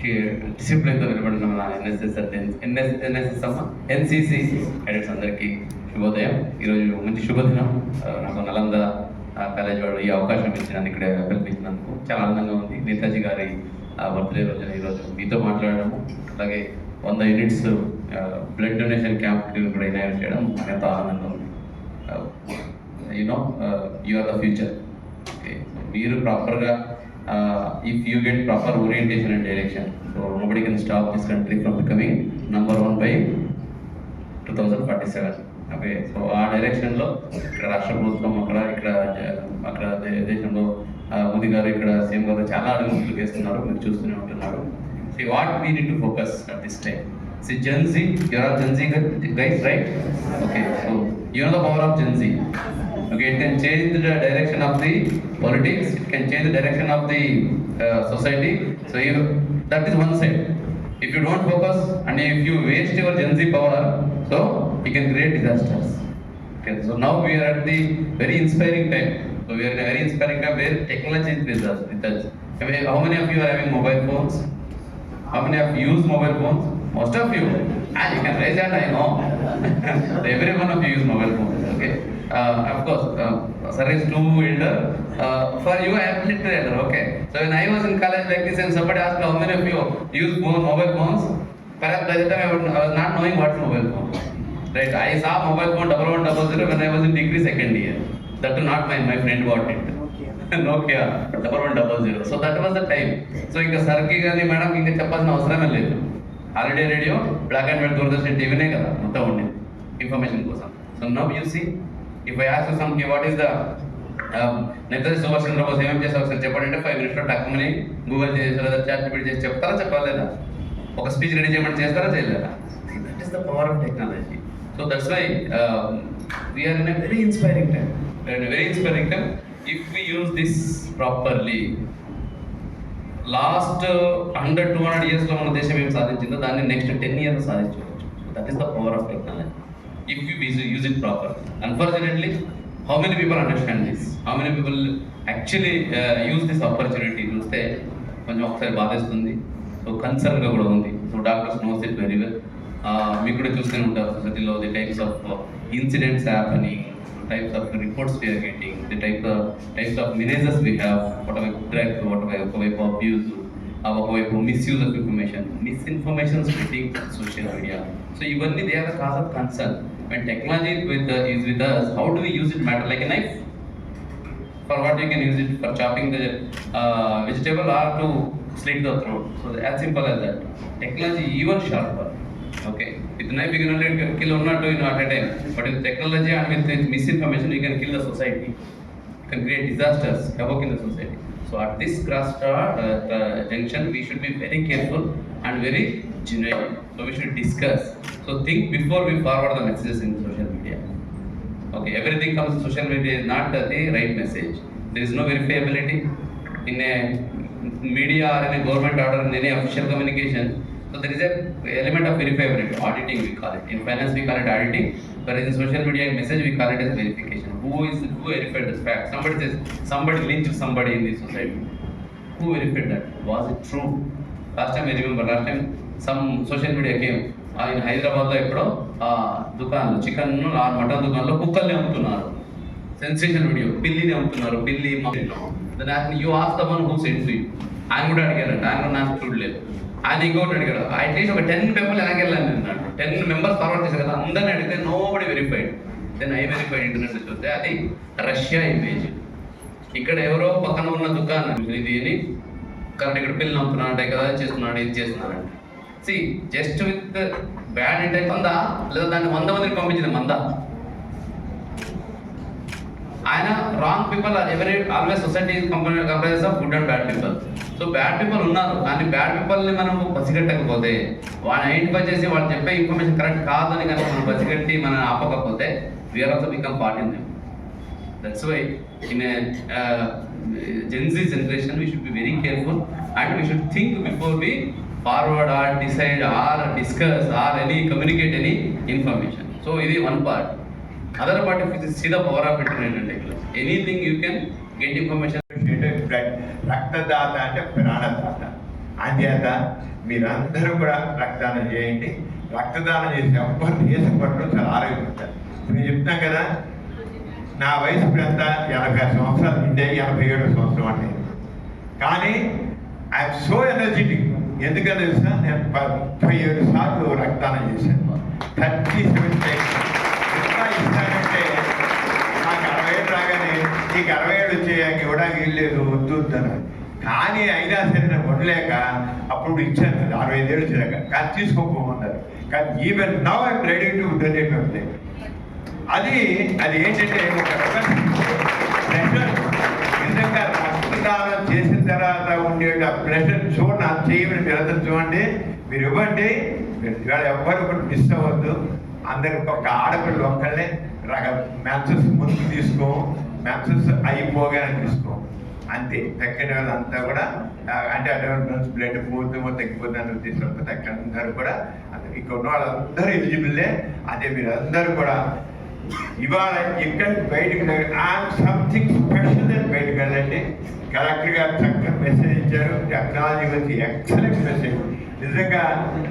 డిసిప్లిన్తో నిలబడిన మన ఎన్ఎస్ఎస్ అమ్మ ఎన్సిసి క్యాడెట్స్ అందరికీ శుభోదయం. ఈరోజు మంచి శుభదినం. నాకు నలంద కాలేజ్ వాళ్ళు ఈ అవకాశం ఇచ్చినందుకు, ఇక్కడ కల్పించినందుకు చాలా ఆనందంగా ఉంది. నేతాజీ గారి బర్త్డే రోజున ఈరోజు మీతో మాట్లాడడము, అలాగే 100 యూనిట్స్ బ్లడ్ డొనేషన్ క్యాంప్కి కూడా ఇన్వైట్ చేయడం నాకు ఎంతో ఆనందంగా ఉంది. You know you are the future. Okay, మీరు ప్రాపర్గా if you get proper orientation and direction, so nobody can stop this country from becoming number 1 by 2047. okay, so ఆ డైరెక్షన్లో ఇక్కడ రాష్ట్ర ప్రభుత్వం అక్కడ దేశంలో మోదీ గారు, ఇక్కడ సీఎం గారు చాలా అడుగులు వేస్తున్నారు, మీరు చూస్తూనే ఉంటున్నారు. See what we need to focus at this time. See Gen Z, you are Gen Z guys, right? Okay, so you know the power of Gen Z. Okay, it can change the direction of the politics, it can change the direction of the society. So that is one side. If you don't focus and if you waste your Gen Z power, so you can create disasters. Okay, so now we are at the very inspiring time. So we are in a very inspiring time where technology is with us. How many of you are having mobile phones? How many of you use mobile phones? Most of you. You can raise hand, I know. Every one of you use mobile phones. Okay. Of course, sir is too elder. For you, I am little elder. Okay. So when I was in college like this, and somebody asked how many of you use mobile phones, perhaps by the time I was not knowing what's mobile phone. Right. I saw mobile phone 1100 when I was in degree second year. That too not my friend bought it. Nokia 1100. So that was the time. So ఇంకా సర్కి కానీ madam ఇంకా చెప్పాల్సిన అవసరమే లేదు. Holiday radio, black and white Doordarshan టీవీనే కదా మొత్తం ఉండేది ఇన్ఫర్మేషన్ కోసం. So now you see, if I ask something what is the Netaji Subhash Chandrabose ఏమేమి చేస్తారు ఒకసారి చెప్పండి అంటే 5 minutes టక్కుమని గూగుల్ చేసి లేదా చాట్ జీపీటీ చేసి చెప్తారా చెప్పలేదా? ఒక స్పీచ్ రెడీ చేయమంటే చేస్తారా చేయలేదా? That is the power of technology. So that's why we are in a very inspiring time. Very inspiring time if we use this properly. Last 100-200 yearsలో మన దేశం ఏం సాధించిందో దాన్ని నెక్స్ట్ 10 years సాధించవచ్చు. That is the power of technology if you use it proper. Unfortunately how many people understand this, how many people actually use this opportunity చూస్తే కొంచెం ఒకసారి బాధేస్తుంది. సో కన్సర్న్గా కూడా ఉంది. So doctors knows it very well. మీకు కూడా చూస్తూనే ఉంటారు సొసైటీలో the types of incidents happening, types of reports we are getting, the types of menaces we have, whatever drug, whatever abuse, whatever misuse of information, misinformation spreading on social media. So even they are a cause of concern. When technology is with us, how do we use it matter? Like a knife? For what you can use it? For chopping the vegetable or to slit the throat. So as simple as that. Technology even sharper. Okay, with knife you can only kill one or two at a time, but with technology and with misinformation you can kill the society, you can create disasters, havoc in the society. So at this junction we should be very careful and very genuine. So we should discuss. So think before we forward the messages in social media. Okay, everything comes in social media is not the right message. There is no verifiability in a media or in a government order, in any official communication. So there is a element of verifiability, auditing we call it. In finance we call it auditing, whereas in social media message we call it as verification. Who verified this fact? Somebody says somebody lynched somebody in this society. Who verified that? Was it true? Last time I remember, some social media came. In Hyderabad లో ఎప్పుడో దుకాణంలో chicken mutton దుకాణంలో కుక్కల్ని అమ్ముతున్నారు. Sensation video, పిల్లిని అమ్ముతున్నారు, పిల్లి you ask the one who send to you. ఆయన కూడా అడిగారంట, ఆయన కూడా నాకు చూడలేదు. ఆయన ఇంకోటి అడిగాడు, అట్లీస్ట్ ఒక 10 people వెనక్కి వెళ్ళాను అన్నాడు. 10 members ఫార్వర్డ్ చేశారు కదా, అందరిని అడిగితే nobody verified. Then I verified internet చూస్తే అది రష్యా ఇమేజ్. ఇక్కడ ఎవరో పక్కన ఉన్న దుకాణం ఇది అని కరెక్ట్ ఇక్కడ పిల్లలు అమ్ముతున్నాడు కదా, చేస్తున్నాడు ఇది చేస్తున్నాడు. See just with bad intents మందా, లేదా దాన్ని 100 మందికి పంపించింది మందా. ఆయన wrong people always society comprises of good and bad people. So bad people ఉన్నారు, కానీ బ్యాడ్ పీపుల్ని మనం పసిగట్టకపోతే, వాళ్ళని ఐడెంటిఫై చేసి వాళ్ళు చెప్పే ఇన్ఫర్మేషన్ కరెక్ట్ కాదని కనుక మనం పసిగట్టి మనం ఆపకపోతే we are also become part in them. That's why in Gen Z generation we should be very careful and we should think before we forward or decide or discuss or any communicate any information. So ఇది one part. Other part, if you see the power of internet and technology, anything you can get information. రక్తదాత అంటే ప్రాణదాత. అంచేత మీరందరూ కూడా రక్తదానం చేయండి. రక్తదానం చేసి ఎవ్వరు దేశపడడం చాలా ఆరోగ్యపడతారు. నేను చెప్తాను కదా, నా వయసు ఇప్పుడు ఎంత 86 సంవత్సరాలు నిండే, 87 సంవత్సరం అంటే. కానీ ఐఎమ్ సో ఎనర్జెటిక్. ఎందుకని తెలుసా, నేను 37 సార్లు రక్తదానం చేశాను. 37 టైమ్స్. ఎంత ఇస్తానంటే నాకు 60 ఏళ్ళు రాగానే నీకు 60 ఏళ్ళు వచ్చేయాక ఇవ్వడానికి వెళ్ళలేదు, వద్దున్నాను. కానీ అయినా సరే నేను ఉండలేక అప్పుడు ఇచ్చాను 65 ఏళ్ళు వచ్చాక. కానీ తీసుకోకపోమన్నారు. కానీ even now I'm ready to donate అవుతాయి. అది ఏంటంటే ఒక ప్రెషర్. నిజంగా రక్తదానం చేసిన తర్వాత ఉండే ఆ ప్రెషర్ చూడండి, ఆ చేయమని మీరు చూడండి, మీరు ఇవ్వండి. ఇవాళ ఎవ్వరు కూడా మిస్ అవ్వద్దు. అందరికి ఒక ఆడపిల్ల ఒక్కళ్ళే మెన్సెస్ ముందు తీసుకో, మెన్సెస్ అయిపోగానే తీసుకో, అంతే. తక్కిన వాళ్ళంతా కూడా అంటే బ్లడ్ పోతుందో తగ్గిపోతుందని తీసుకుంటే తక్కిన అందరూ కూడా ఇక్కడ ఉన్న వాళ్ళందరూ ఎలిజిబుల్లే. అదే మీరు అందరూ కూడా ఇవాళ ఇక్కడ బయటకు సంథింగ్ స్పెషల్ అని బయటకు వెళ్ళండి. కలెక్టర్ గారు చక్కగా మెసేజ్ ఇచ్చారు. టెక్నాలజీ వచ్చి ఎక్సలెంట్ మెసేజ్. నిజంగా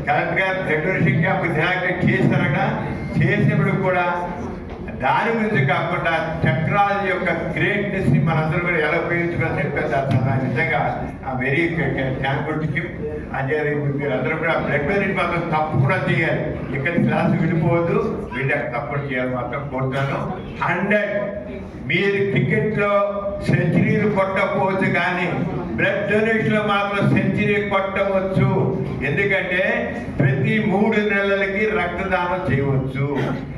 కలెక్టర్ గారు బ్లడ్ డొనేషన్ క్యాంప్ ఇనాగ్రేట్ చేశారగా. చేసినప్పుడు కూడా దాని గురించి కాకుండా టెక్నాలజీ యొక్క గ్రేట్నెస్ ని మనందరూ కూడా ఎలా ఉపయోగించుకోవాలని చెప్పేది. నిజంగా వెరీ థ్యాంక్ఫుల్ టు హిమ్. అదే మీరందరూ కూడా బ్లడ్ డొనేట్ మాత్రం తప్పకుండా చేయాలి. ఇక్కడ క్లాస్ విడిపోవద్దు, వీళ్ళకి తప్పకుండా చేయాలి మాత్రం కోరుతాను. 100 మీరు క్రికెట్లో సెంచరీలు కొట్టకపోవచ్చు, కానీ బ్లడ్ డొనేషన్ లో మాత్రం సెంచరీ కొట్టవచ్చు. ఎందుకంటే ప్రతి 3 నెలలకి రక్తదానం చేయవచ్చు.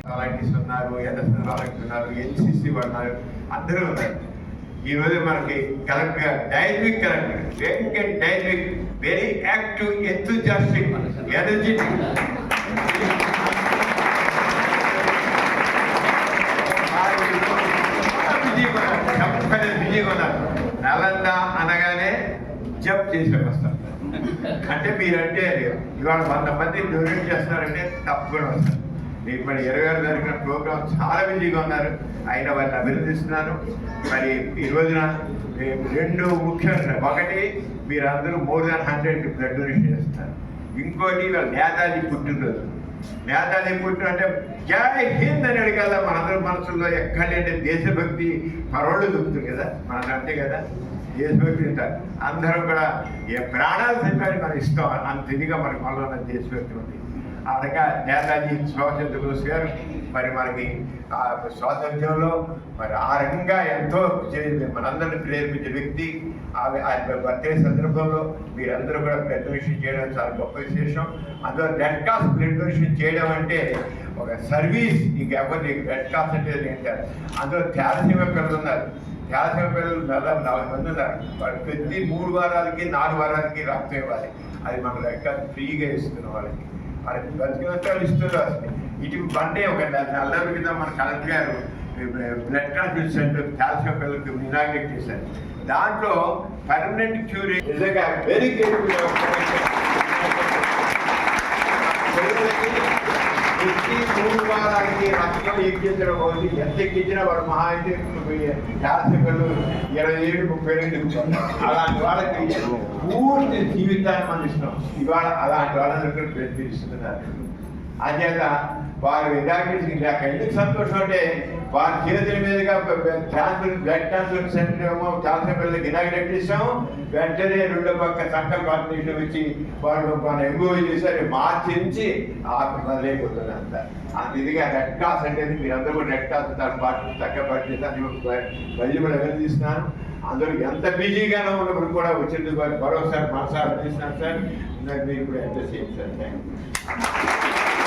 వాలంటీర్స్ ఉన్నారు, ఎన్ఎస్ఎస్ వాలంటీర్స్ ఉన్నారు, ఎన్సిసి ఉన్నారు, అందరూ ఉన్నారు. ఈరోజు మనకి collector dynamic collector dynamic, very active, enthusiastic, energetic. బిజీగా ఉన్నారు. నలంద అనగానే జప్ చేసి వస్తారు. అంటే మీరంటే ఇవాళ 100 మంది డొనేట్ చేస్తున్నారంటే తప్పకుండా వస్తారు. ఇప్పుడు 26 జరిగిన ప్రోగ్రామ్ చాలా బిజీగా ఉన్నారు. అయినా వారిని అభినందిస్తున్నాను. మరి ఈ రోజున 2 ముఖ్యంగా, ఒకటి మీరందరూ మోర్ దాన్ 100 బ్లడ్ డొనేషన్ చేస్తున్నారు. ఇంకోటి వాళ్ళ నేతాజీ పుట్టినరోజు. నేతాజీ పుట్టిన అంటే జై హింద్ అని అడిగాల మనందరూ మనసుల్లో ఎక్కడంటే దేశభక్తి పరోళ్ళు దొరుకుతుంది కదా, మన అంతే కదా, దేశభక్తి ఉంటారు. అందరం కూడా ప్రాణాలు చెప్పాలి మనం ఇస్తాం. అంత ఇదిగా మనకి మనలో దేశభక్తి ఉంది. అనగా నేతాజీ సుభాష్ చంద్రబోస్ గారు మరి మనకి స్వాతంత్ర్యంలో మరి ఆ రకంగా ఎంతో మనందరిని ప్రేరేపించే వ్యక్తి. ఆయన బర్త్డే సందర్భంలో మీరందరూ కూడా బ్లడ్ డొనేషన్ చేయడం చాలా గొప్ప విశేషం. అందులో రెడ్ క్రాస్ బ్లడ్ డొనేషన్ చేయడం అంటే ఒక సర్వీస్. ఇంకెవరి రెడ్ క్రాస్ అంటే ఏంటారు. అందులో థాలసీమియా పిల్లలు ఉన్నారు. థాలసీమియా పిల్లలు దాదాపు 4 మంది ఉన్నారు. వాళ్ళు ప్రతి 3 వారాలకి 4 వారాలకి రక్తం ఇవ్వాలి. అది మన రెడ్ క్రాస్ ఫ్రీగా ఇస్తున్న వాళ్ళకి. వాళ్ళకి బతికినంత ఇస్తున్నారు. ఇటు బండే ఒక 4 నెలల క్రితం మన కలెక్టర్ గారు బ్లడ్ ట్రాన్స్ఫ్యూజన్ సెంటర్ థాలసీమియా పిల్లలకు ఇనాగ్రేట్ చేశారు. దాంట్లో పర్మనెంట్ క్యూరీ నిజంగా వెరీ గ్రేట్ఫుల్. ప్రతి 3 వారాలకి రక్తం ఎక్కించడం ఒకటి, ఎంత ఎక్కించినా వాడు మహా అయితే శాసకులు 27-32 అలాంటి వాళ్ళకి పూర్తి జీవితాన్ని మనం ఇస్తున్నాం. ఇవాళ అలాంటి వాళ్ళందరూ ప్రయత్నిస్తున్నారు. అంచేత వారు ఇనాగ్రేషన్ ఎందుకు సంతోషం అంటే వారి చేతుల మీదుగా బ్లడ్ ట్రాన్స్ఫర్ సెంటర్ ఏమో చాలా పిల్లలకి ఇనాగ్రేట్ చేసాము. వెంటనే 2వ పక్క సంకల్ప ఆర్గనైజేషన్ వచ్చి వాళ్ళు మన ఎంఓవి చేశారు. మార్చి నుంచి లేకపోతుంది అంత ఇదిగా రెడ్ క్రాస్ అంటే మీరందరూ కూడా రెడ్ క్రాస్ దాని పాటు చక్కగా చేస్తాను. మళ్ళీ కూడా అభినందిస్తున్నాను. అందరూ ఎంత బిజీగానే ఉన్నప్పుడు కూడా వచ్చినందుకు వారికి మరోసారి మనసారి అభినందిస్తున్నాను సార్. మీరు ఇప్పుడు ఎంత చేయండి సార్. Thank you.